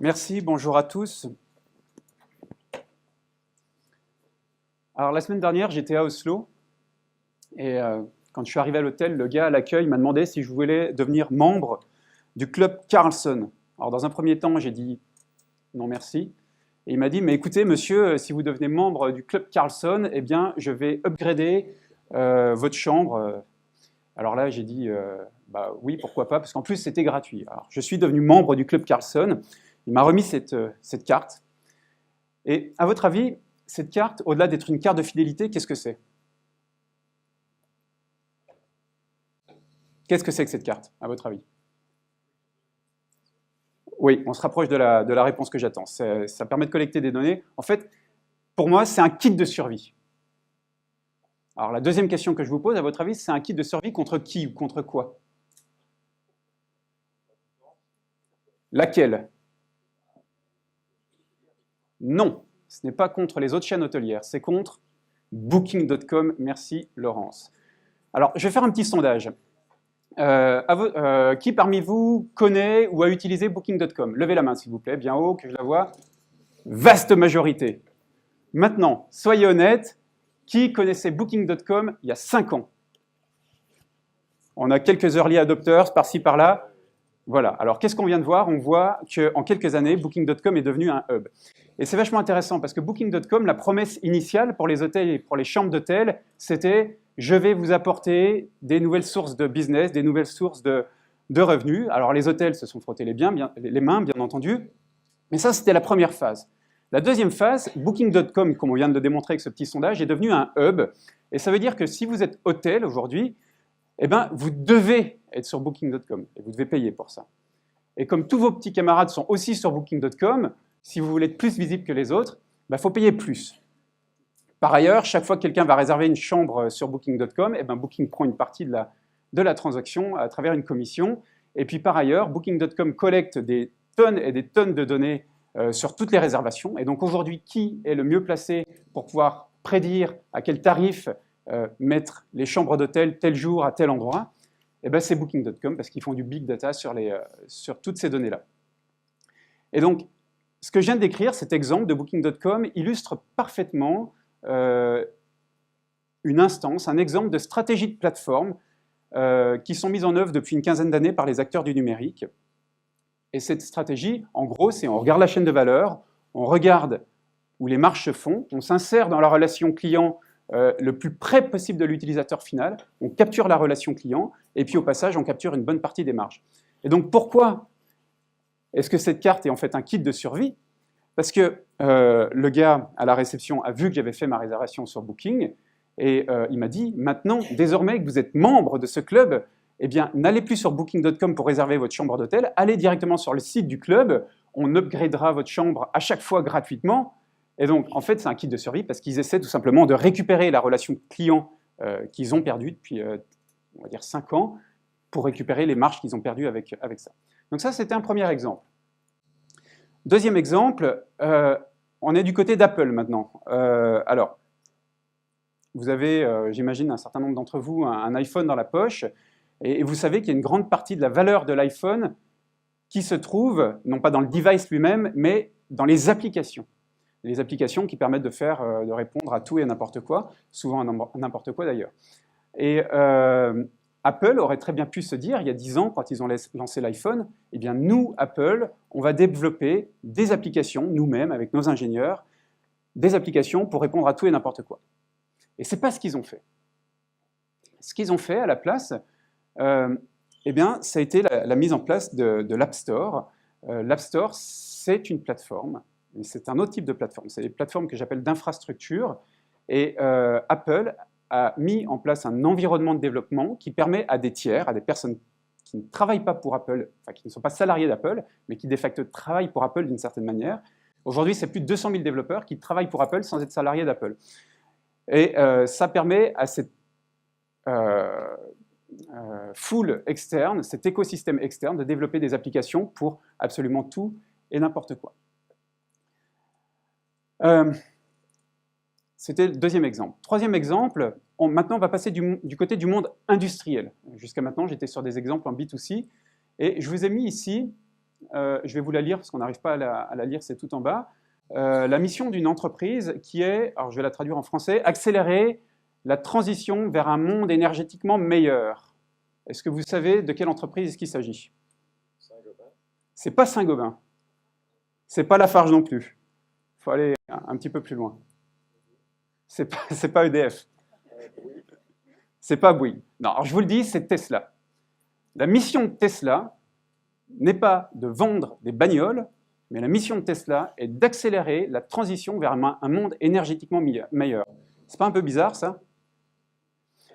Merci, bonjour à tous. Alors la semaine dernière, j'étais à Oslo et quand je suis arrivé à l'hôtel, le gars à l'accueil m'a demandé si je voulais devenir membre du club Carlson. Alors dans un premier temps, j'ai dit non merci. Et il m'a dit, mais écoutez monsieur, si vous devenez membre du club Carlson, eh bien je vais upgrader votre chambre. Alors là, j'ai dit, bah oui, pourquoi pas, parce qu'en plus c'était gratuit. Alors je suis devenu membre du club Carlson. Il m'a remis cette carte. Et à votre avis, cette carte, au-delà d'être une carte de fidélité, qu'est-ce que c'est? Qu'est-ce que c'est que cette carte, à votre avis? Oui, on se rapproche de la réponse que j'attends. Ça permet de collecter des données. En fait, pour moi, c'est un kit de survie. Alors la deuxième question que je vous pose, à votre avis, c'est un kit de survie contre qui ou contre quoi? Laquelle? Non, ce n'est pas contre les autres chaînes hôtelières, c'est contre Booking.com. Merci Laurence. Alors, je vais faire un petit sondage. Qui parmi vous connaît ou a utilisé Booking.com? Levez la main s'il vous plaît, bien haut, que je la vois. Vaste majorité. Maintenant, soyez honnêtes, qui connaissait Booking.com il y a 5 ans? On a quelques early adopters par-ci par-là. Voilà, alors qu'est-ce qu'on vient de voir? On voit qu'en quelques années, Booking.com est devenu un hub. Et c'est vachement intéressant parce que Booking.com, la promesse initiale pour les hôtels et pour les chambres d'hôtel, c'était « je vais vous apporter des nouvelles sources de business, des nouvelles sources de revenus ». Alors les hôtels se sont frottés les mains, bien entendu, mais ça c'était la première phase. La deuxième phase, Booking.com, comme on vient de le démontrer avec ce petit sondage, est devenu un hub. Et ça veut dire que si vous êtes hôtel aujourd'hui, eh ben, vous devez être sur Booking.com et vous devez payer pour ça. Et comme tous vos petits camarades sont aussi sur Booking.com, si vous voulez être plus visible que les autres, il faut payer plus. Par ailleurs, chaque fois que quelqu'un va réserver une chambre sur Booking.com, eh ben, Booking prend une partie de la transaction à travers une commission. Et puis par ailleurs, Booking.com collecte des tonnes et des tonnes de données sur toutes les réservations. Et donc aujourd'hui, qui est le mieux placé pour pouvoir prédire à quel tarif mettre les chambres d'hôtel tel jour à tel endroit? Eh ben, c'est Booking.com parce qu'ils font du big data sur toutes ces données-là. Et donc, ce que je viens de décrire, cet exemple de Booking.com, illustre parfaitement une instance, un exemple de stratégie de plateforme qui sont mises en œuvre depuis une quinzaine d'années par les acteurs du numérique. Et cette stratégie, en gros, c'est on regarde la chaîne de valeur, on regarde où les marges se font, on s'insère dans la relation client le plus près possible de l'utilisateur final, on capture la relation client, et puis au passage, on capture une bonne partie des marges. Et donc pourquoi est-ce que cette carte est en fait un kit de survie? Parce que le gars à la réception a vu que j'avais fait ma réservation sur Booking, et il m'a dit, maintenant, désormais que vous êtes membre de ce club, eh bien, n'allez plus sur Booking.com pour réserver votre chambre d'hôtel, allez directement sur le site du club, on upgradera votre chambre à chaque fois gratuitement. Et donc, en fait, c'est un kit de survie parce qu'ils essaient tout simplement de récupérer la relation client qu'ils ont perdue depuis, on va dire, 5 ans, pour récupérer les marges qu'ils ont perdues avec ça. Donc ça, c'était un premier exemple. Deuxième exemple, on est du côté d'Apple maintenant. Alors, vous avez, j'imagine, un certain nombre d'entre vous, un iPhone dans la poche, et vous savez qu'il y a une grande partie de la valeur de l'iPhone qui se trouve, non pas dans le device lui-même, mais dans les applications. Les applications qui permettent de répondre à tout et à n'importe quoi, souvent à n'importe quoi d'ailleurs. Et Apple aurait très bien pu se dire, il y a 10 ans, quand ils ont lancé l'iPhone, eh bien nous, Apple, on va développer des applications, nous-mêmes, avec nos ingénieurs, des applications pour répondre à tout et n'importe quoi. Et ce n'est pas ce qu'ils ont fait. Ce qu'ils ont fait à la place, eh bien, ça a été la mise en place de l'App Store. L'App Store, c'est une plateforme, c'est un autre type de plateforme, c'est des plateformes que j'appelle d'infrastructure, et Apple a mis en place un environnement de développement qui permet à des tiers, à des personnes qui ne travaillent pas pour Apple, enfin qui ne sont pas salariés d'Apple, mais qui de facto travaillent pour Apple d'une certaine manière. Aujourd'hui, c'est plus de 200 000 développeurs qui travaillent pour Apple sans être salariés d'Apple. Et ça permet à cette full externe, cet écosystème externe, de développer des applications pour absolument tout et n'importe quoi. C'était le deuxième exemple. Troisième exemple, maintenant on va passer du côté du monde industriel. Jusqu'à maintenant, j'étais sur des exemples en B2C, et je vous ai mis ici je vais vous la lire parce qu'on n'arrive pas à la lire, c'est tout en bas. La mission d'une entreprise qui est, alors je vais la traduire en français, accélérer la transition vers un monde énergétiquement meilleur. Est-ce que vous savez de quelle entreprise est-ce qu'il s'agit? Saint-Gobain. C'est pas Saint-Gobain. C'est pas Lafarge non plus. Il faut aller un petit peu plus loin. C'est pas EDF. C'est pas Bouygues. Non, alors je vous le dis, c'est Tesla. La mission de Tesla n'est pas de vendre des bagnoles, mais la mission de Tesla est d'accélérer la transition vers un monde énergétiquement meilleur. C'est pas un peu bizarre, ça?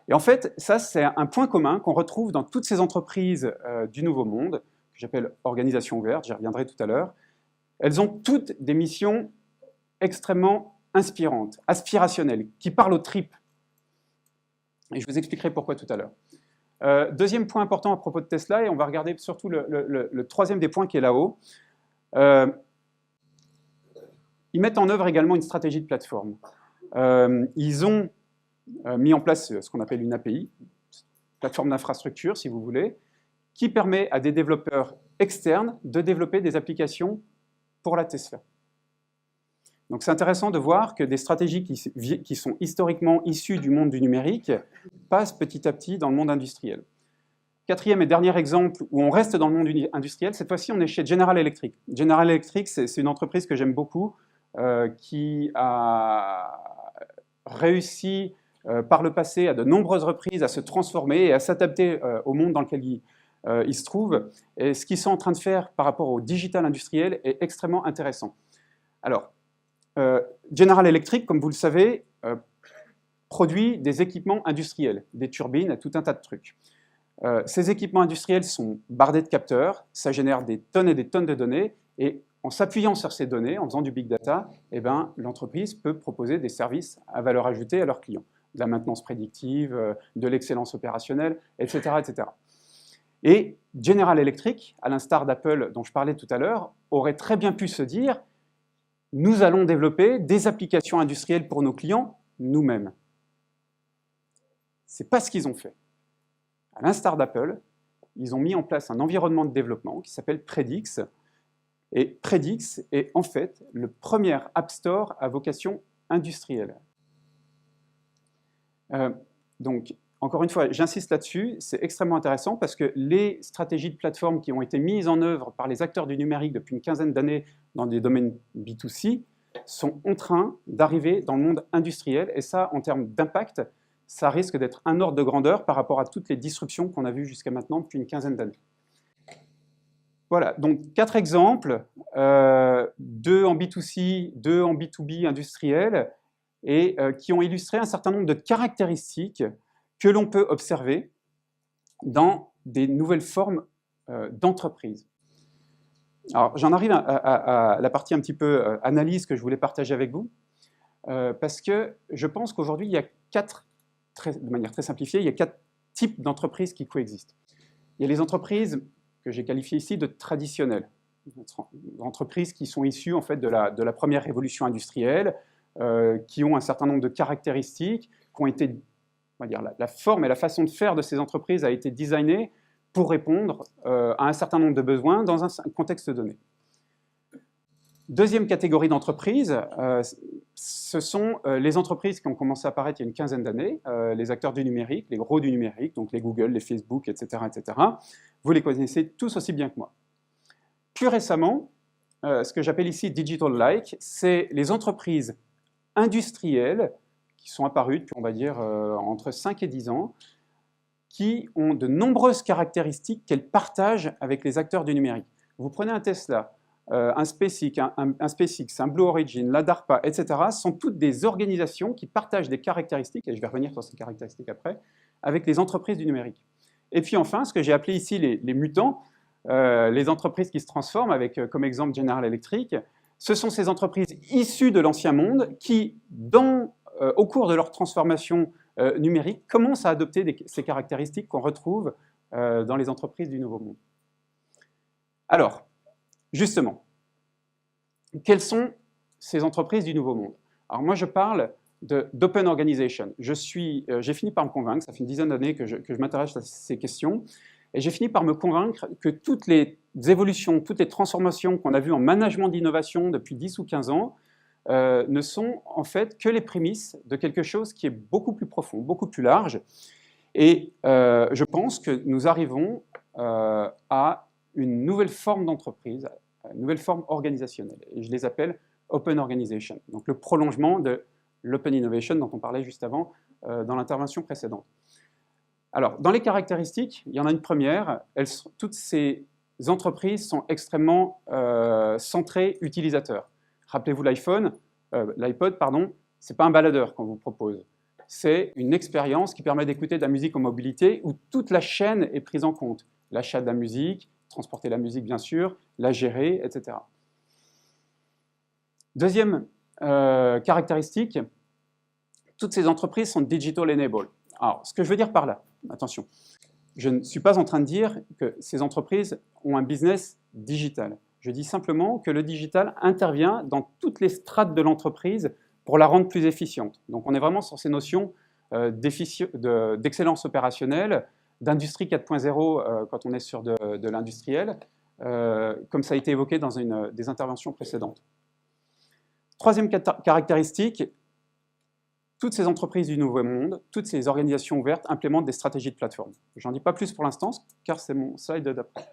Et en fait, ça, c'est un point commun qu'on retrouve dans toutes ces entreprises du Nouveau Monde, que j'appelle organisation ouverte, j'y reviendrai tout à l'heure. Elles ont toutes des missions extrêmement inspirantes, aspirationnelles, qui parlent aux tripes. Et je vous expliquerai pourquoi tout à l'heure. Deuxième point important à propos de Tesla, et on va regarder surtout le troisième des points qui est là-haut. Ils mettent en œuvre également une stratégie de plateforme. Ils ont mis en place ce qu'on appelle une API, plateforme d'infrastructure si vous voulez, qui permet à des développeurs externes de développer des applications pour la Tesla. Donc c'est intéressant de voir que des stratégies qui sont historiquement issues du monde du numérique passent petit à petit dans le monde industriel. Quatrième et dernier exemple où on reste dans le monde industriel, cette fois-ci on est chez General Electric. General Electric, c'est une entreprise que j'aime beaucoup, qui a réussi par le passé à de nombreuses reprises à se transformer et à s'adapter au monde dans lequel il se trouve. Et ce qu'ils sont en train de faire par rapport au digital industriel est extrêmement intéressant. Alors, General Electric, comme vous le savez, produit des équipements industriels, des turbines, tout un tas de trucs. Ces équipements industriels sont bardés de capteurs, ça génère des tonnes et des tonnes de données, et en s'appuyant sur ces données, en faisant du big data, eh ben, l'entreprise peut proposer des services à valeur ajoutée à leurs clients. De la maintenance prédictive, de l'excellence opérationnelle, etc., etc. Et General Electric, à l'instar d'Apple dont je parlais tout à l'heure, aurait très bien pu se dire « Nous allons développer des applications industrielles pour nos clients nous-mêmes ». Ce n'est pas ce qu'ils ont fait. À l'instar d'Apple, ils ont mis en place un environnement de développement qui s'appelle Predix. Et Predix est en fait le premier App Store à vocation industrielle. Donc, encore une fois, j'insiste là-dessus, c'est extrêmement intéressant parce que les stratégies de plateforme qui ont été mises en œuvre par les acteurs du numérique depuis une quinzaine d'années dans des domaines B2C sont en train d'arriver dans le monde industriel. Et ça, en termes d'impact, ça risque d'être un ordre de grandeur par rapport à toutes les disruptions qu'on a vues jusqu'à maintenant depuis une quinzaine d'années. Voilà, donc 4 exemples, 2 en B2C, 2 en B2B industriel, et qui ont illustré un certain nombre de caractéristiques que l'on peut observer dans des nouvelles formes d'entreprise. Alors, j'en arrive à la partie un petit peu analyse que je voulais partager avec vous, parce que je pense qu'aujourd'hui, il y a de manière très simplifiée, il y a 4 types d'entreprises qui coexistent. Il y a les entreprises que j'ai qualifiées ici de traditionnelles, entreprises qui sont issues en fait de la première révolution industrielle, qui ont un certain nombre de caractéristiques, qui ont été, on va dire, la forme et la façon de faire de ces entreprises a été designée pour répondre à un certain nombre de besoins dans un contexte donné. Deuxième catégorie d'entreprises, ce sont les entreprises qui ont commencé à apparaître il y a une quinzaine d'années, les acteurs du numérique, les gros du numérique, donc les Google, les Facebook, etc., etc. Vous les connaissez tous aussi bien que moi. Plus récemment, ce que j'appelle ici digital-like, c'est les entreprises industrielles qui sont apparues depuis, on va dire, entre 5 et 10 ans, qui ont de nombreuses caractéristiques qu'elles partagent avec les acteurs du numérique. Vous prenez un Tesla, un SpaceX, un Blue Origin, la DARPA, etc., sont toutes des organisations qui partagent des caractéristiques, et je vais revenir sur ces caractéristiques après, avec les entreprises du numérique. Et puis enfin, ce que j'ai appelé ici les mutants, les entreprises qui se transforment, avec comme exemple General Electric, ce sont ces entreprises issues de l'ancien monde qui, au cours de leur transformation numérique, commencent à adopter ces caractéristiques qu'on retrouve dans les entreprises du Nouveau Monde. Alors, justement, quelles sont ces entreprises du Nouveau Monde? Alors moi, je parle d'open organization. J'ai fini par me convaincre, ça fait une dizaine d'années que je m'intéresse à ces questions, Et j'ai fini par me convaincre que toutes les évolutions, toutes les transformations qu'on a vues en management d'innovation depuis 10 ou 15 ans ne sont en fait que les prémices de quelque chose qui est beaucoup plus profond, beaucoup plus large. Et je pense que nous arrivons à une nouvelle forme d'entreprise, une nouvelle forme organisationnelle. Et je les appelle Open Organization, donc le prolongement de l'Open Innovation dont on parlait juste avant dans l'intervention précédente. Alors, dans les caractéristiques, il y en a une première. Toutes ces entreprises sont extrêmement centrées utilisateurs. Rappelez-vous l'iPod, pardon, ce n'est pas un baladeur qu'on vous propose. C'est une expérience qui permet d'écouter de la musique en mobilité où toute la chaîne est prise en compte. L'achat de la musique, transporter la musique bien sûr, la gérer, etc. Deuxième caractéristique, toutes ces entreprises sont digital enabled. Alors, ce que je veux dire par là, attention, je ne suis pas en train de dire que ces entreprises ont un business digital. Je dis simplement que le digital intervient dans toutes les strates de l'entreprise pour la rendre plus efficiente. Donc on est vraiment sur ces notions d'excellence opérationnelle, d'industrie 4.0 quand on est sur de l'industriel, comme ça a été évoqué dans des interventions précédentes. Troisième caractéristique, toutes ces entreprises du Nouveau Monde, toutes ces organisations ouvertes implémentent des stratégies de plateforme. Je n'en dis pas plus pour l'instant, car c'est mon slide d'après.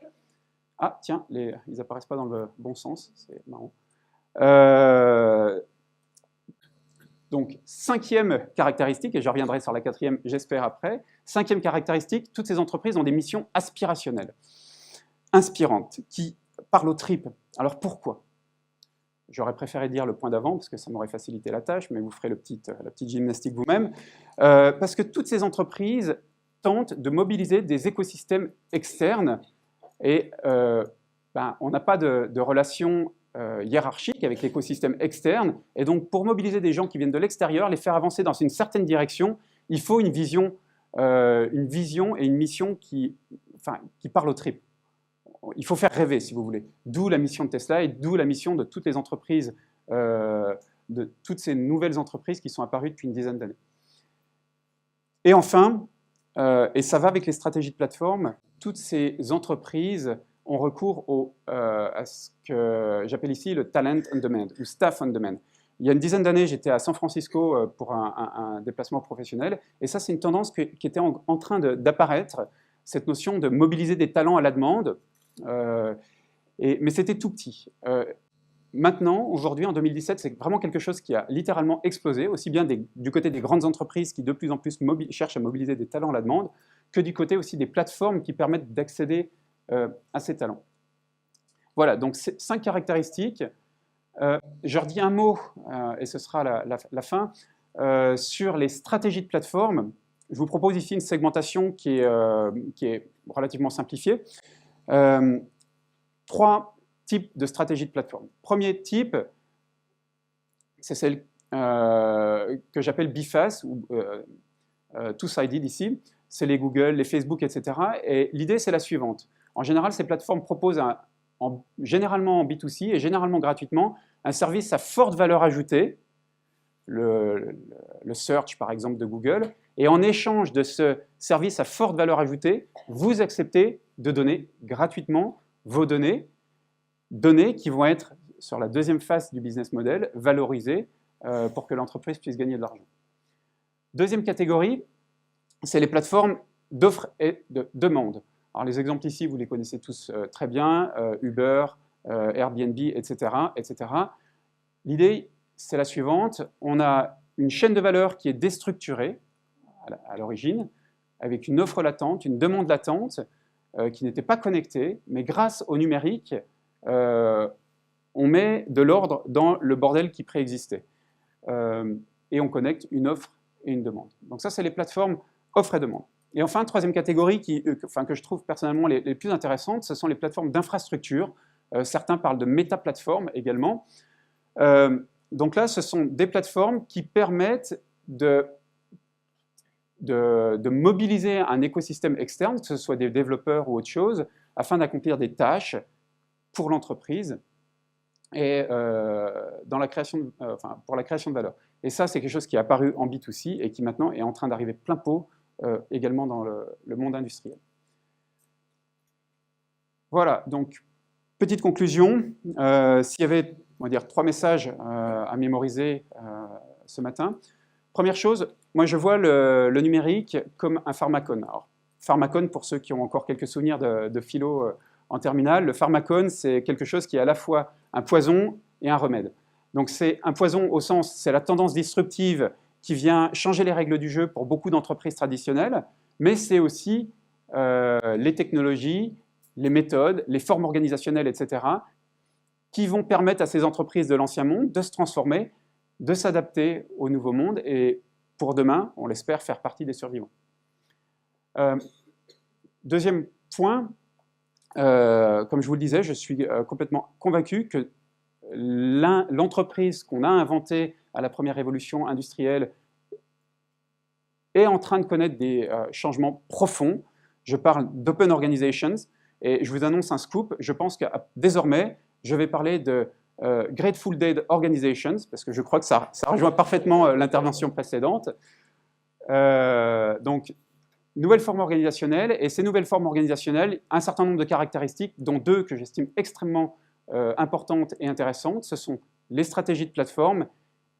Ah, tiens, ils n'apparaissent pas dans le bon sens, c'est marrant. Donc, cinquième caractéristique, et je reviendrai sur la quatrième, j'espère après. Cinquième caractéristique, toutes ces entreprises ont des missions aspirationnelles, inspirantes, qui parlent aux tripes. Alors pourquoi ? J'aurais préféré dire le point d'avant, parce que ça m'aurait facilité la tâche, mais vous ferez la petite gymnastique vous-même. Parce que toutes ces entreprises tentent de mobiliser des écosystèmes externes, et on n'a pas de relation hiérarchique avec l'écosystème externe, et donc pour mobiliser des gens qui viennent de l'extérieur, les faire avancer dans une certaine direction, il faut une vision et une mission qui parlent aux tripes. Il faut faire rêver, si vous voulez. D'où la mission de Tesla et d'où la mission de toutes les entreprises, de toutes ces nouvelles entreprises qui sont apparues depuis une dizaine d'années. Et enfin, et ça va avec les stratégies de plateforme, toutes ces entreprises ont recours à ce que j'appelle ici le talent on demand, ou staff on demand. Il y a une dizaine d'années, j'étais à San Francisco pour un déplacement professionnel, et ça, c'est une tendance qui était en train d'apparaître, cette notion de mobiliser des talents à la demande, mais c'était tout petit. Maintenant, aujourd'hui, en 2017, c'est vraiment quelque chose qui a littéralement explosé, aussi bien du côté des grandes entreprises qui de plus en plus cherchent à mobiliser des talents à la demande, que du côté aussi des plateformes qui permettent d'accéder à ces talents. Voilà, donc 5 caractéristiques. Je redis un mot, et ce sera la fin, sur les stratégies de plateforme. Je vous propose ici une segmentation qui est relativement simplifiée. 3 types de stratégies de plateforme. Premier type, c'est celle que j'appelle BIFAS, ou two-sided ici. C'est les Google, les Facebook, etc. Et l'idée, c'est la suivante. En général, ces plateformes proposent, généralement en B2C et généralement gratuitement, un service à forte valeur ajoutée, le search par exemple de Google, et en échange de ce service à forte valeur ajoutée, vous acceptez de donner gratuitement vos données qui vont être, sur la deuxième phase du business model, valorisées pour que l'entreprise puisse gagner de l'argent. Deuxième catégorie, c'est les plateformes d'offres et de demande. Alors les exemples ici, vous les connaissez tous très bien, Uber, Airbnb, etc. etc. L'idée, c'est la suivante. On a une chaîne de valeur qui est déstructurée à l'origine, avec une offre latente, une demande latente, qui n'était pas connectée, mais grâce au numérique, on met de l'ordre dans le bordel qui préexistait. Et on connecte une offre et une demande. Donc ça, c'est les plateformes offre et demande. Et enfin, troisième catégorie que je trouve personnellement les plus intéressantes, ce sont les plateformes d'infrastructure. Certains parlent de méta-plateformes également. Donc là, ce sont des plateformes qui permettent de mobiliser un écosystème externe, que ce soit des développeurs ou autre chose, afin d'accomplir des tâches pour l'entreprise et pour la création de valeur. Et ça, c'est quelque chose qui est apparu en B2C et qui maintenant est en train d'arriver plein pot également dans le monde industriel. Voilà, donc petite conclusion. S'il y avait, on va dire, 3 messages à mémoriser ce matin. Première chose, moi je vois le numérique comme un pharmacone. Alors, pharmacone, pour ceux qui ont encore quelques souvenirs de philo en terminale, le pharmacone, c'est quelque chose qui est à la fois un poison et un remède. Donc c'est un poison au sens, c'est la tendance disruptive qui vient changer les règles du jeu pour beaucoup d'entreprises traditionnelles, mais c'est aussi les technologies, les méthodes, les formes organisationnelles, etc., qui vont permettre à ces entreprises de l'ancien monde de se transformer, de s'adapter au nouveau monde et pour demain, on l'espère, faire partie des survivants. Deuxième point, comme je vous le disais, je suis complètement convaincu que l'entreprise qu'on a inventée à la première révolution industrielle est en train de connaître des changements profonds. Je parle d'open organizations et je vous annonce un scoop. Je pense que désormais, je vais parler de Grateful Dead Organizations parce que je crois que ça rejoint parfaitement l'intervention précédente. Donc, nouvelles formes organisationnelles, et ces nouvelles formes organisationnelles, un certain nombre de caractéristiques, dont 2 que j'estime extrêmement importantes et intéressantes, ce sont les stratégies de plateforme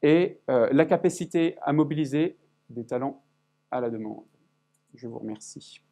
et la capacité à mobiliser des talents à la demande. Je vous remercie.